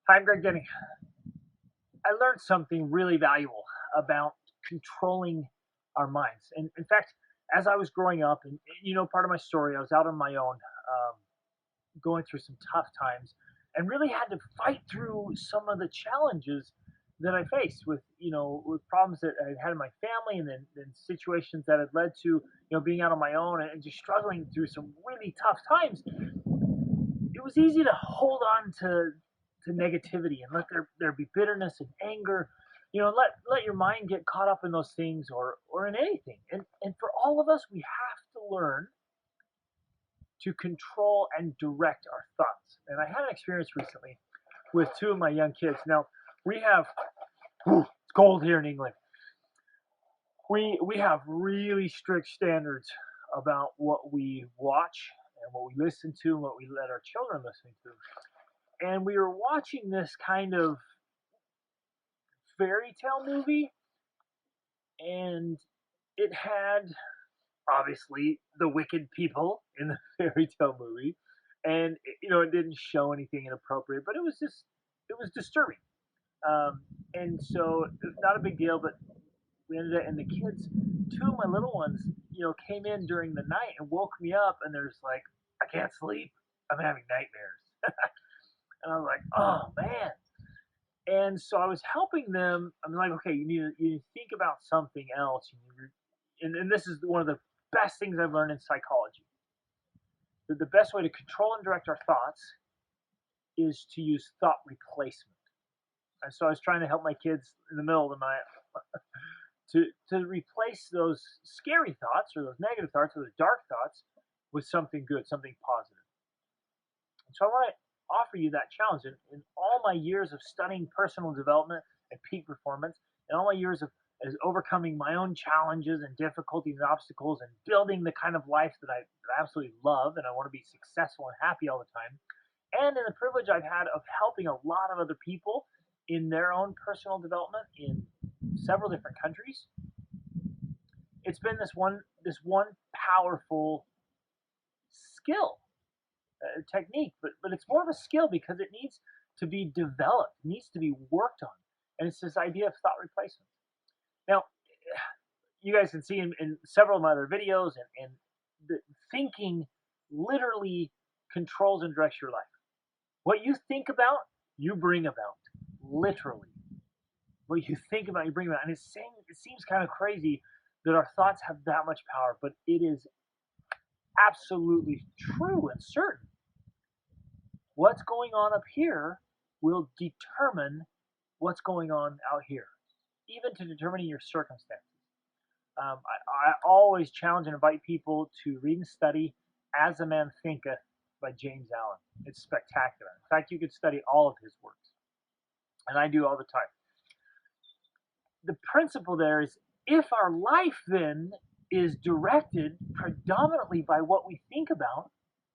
Hi, I'm Greg Denny. I learned something really valuable about controlling our minds. And in fact, as I was growing up, and part of my story, I was out on my own, going through some tough times, and really had to fight through some of the challenges that I faced with problems that I had in my family, and then situations that had led to being out on my own and just struggling through some really tough times. It was easy to hold on to negativity and let there be bitterness and anger. Let your mind get caught up in those things or in anything. And for all of us, we have to learn to control and direct our thoughts. And I had an experience recently with two of my young kids. Now we have it's cold here in England. We have really strict standards about what we watch and what we listen to and what we let our children listen to. And we were watching this kind of fairy tale movie, and it had obviously the wicked people in the fairy tale movie, and it didn't show anything inappropriate, but it was disturbing. And so it's not a big deal, but we ended up, and the kids, two of my little ones, came in during the night and woke me up, and there's like, I can't sleep, I'm having nightmares. And I was like, oh man. And so I was helping them. I'm like, okay, you need to think about something else. And this is one of the best things I've learned in psychology. That the best way to control and direct our thoughts is to use thought replacement. And so I was trying to help my kids in the middle of the night to replace those scary thoughts or those negative thoughts or those dark thoughts with something good, something positive. And so I want to offer you that challenge. In all my years of studying personal development and peak performance, and all my years of as overcoming my own challenges and difficulties and obstacles and building the kind of life that I absolutely love and I want to be successful and happy all the time, and in the privilege I've had of helping a lot of other people in their own personal development in several different countries, it's been this one powerful skill, technique, but it's more of a skill because it needs to be developed, needs to be worked on, and it's this idea of thought replacement. Now, you guys can see in several of my other videos, and the thinking literally controls and directs your life. What you think about, you bring about, literally. What you think about, you bring about, and it seems kind of crazy that our thoughts have that much power, but it is absolutely true and certain. What's going on up here will determine what's going on out here, even to determining your circumstances. I always challenge and invite people to read and study As a Man Thinketh by James Allen. It's spectacular. In fact, you could study all of his works, and I do all the time. The principle there is if our life then is directed predominantly by what we think about,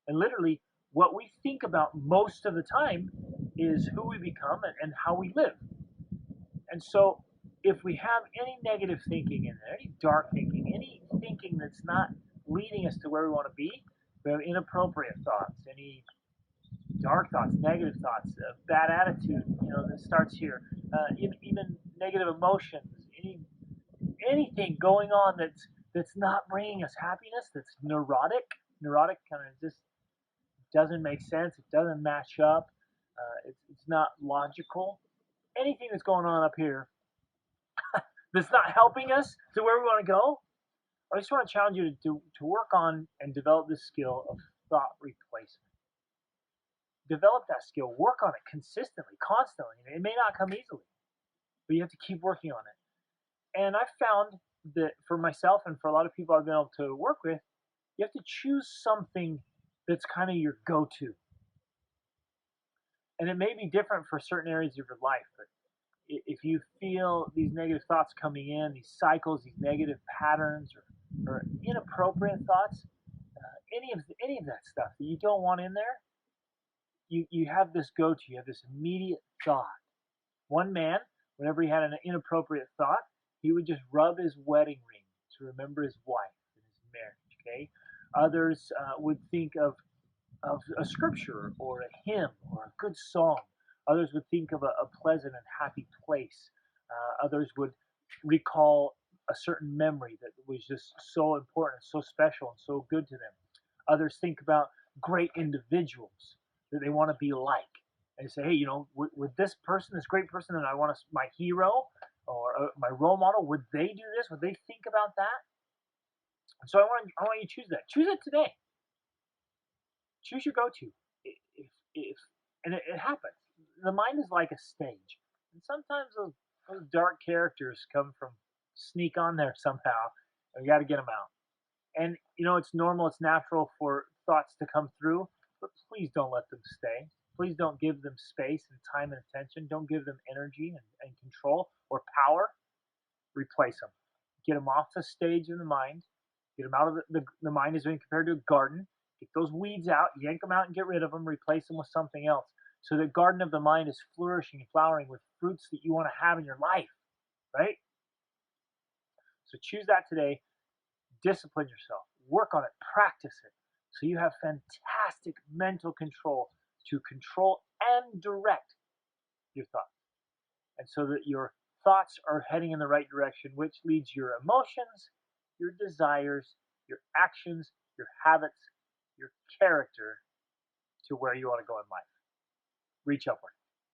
and literally what we think about most of the time is who we become and how we live. And so if we have any negative thinking in there, any dark thinking, any thinking that's not leading us to where we want to be, we have inappropriate thoughts, any dark thoughts, negative thoughts, bad attitude, that starts here, even negative emotions, anything going on that's not bringing us happiness, that's neurotic kind of just doesn't make sense, it doesn't match up, it's not logical. Anything that's going on up here that's not helping us to where we want to go, I just want to challenge you to work on and develop this skill of thought replacement. Develop that skill, work on it consistently, constantly. It may not come easily, but you have to keep working on it. And I've found that for myself and for a lot of people I've been able to work with, you have to choose something that's kind of your go to. And it may be different for certain areas of your life, but if you feel these negative thoughts coming in, these cycles, these negative patterns, or inappropriate thoughts, any of that stuff that you don't want in there, you have this go-to, you have this immediate thought. One man, whenever he had an inappropriate thought, he would just rub his wedding ring to remember his wife and his marriage. Okay, others would think of a scripture or a hymn or a good song Others would think of a pleasant and happy place. Others would recall a certain memory that was just so important, so special, and so good to them. Others think about great individuals that they want to be like. And say, hey, would this person, this great person that I want to, my hero or my role model, would they do this? Would they think about that? And so I want you to choose that. Choose it today. Choose your go-to. If and it happens. The mind is like a stage, and sometimes those dark characters come from sneak on there somehow, and we got to get them out. And it's normal, it's natural for thoughts to come through, but please don't let them stay. Please don't give them space and time and attention. Don't give them energy and control or power. Replace them. Get them off the stage in the mind. Get them out of the mind is being compared to a garden. Get those weeds out, yank them out and get rid of them, replace them with something else. So the garden of the mind is flourishing and flowering with fruits that you want to have in your life, right? So choose that today. Discipline yourself. Work on it. Practice it. So you have fantastic mental control to control and direct your thoughts. And so that your thoughts are heading in the right direction, which leads your emotions, your desires, your actions, your habits, your character to where you want to go in life. Reach upward.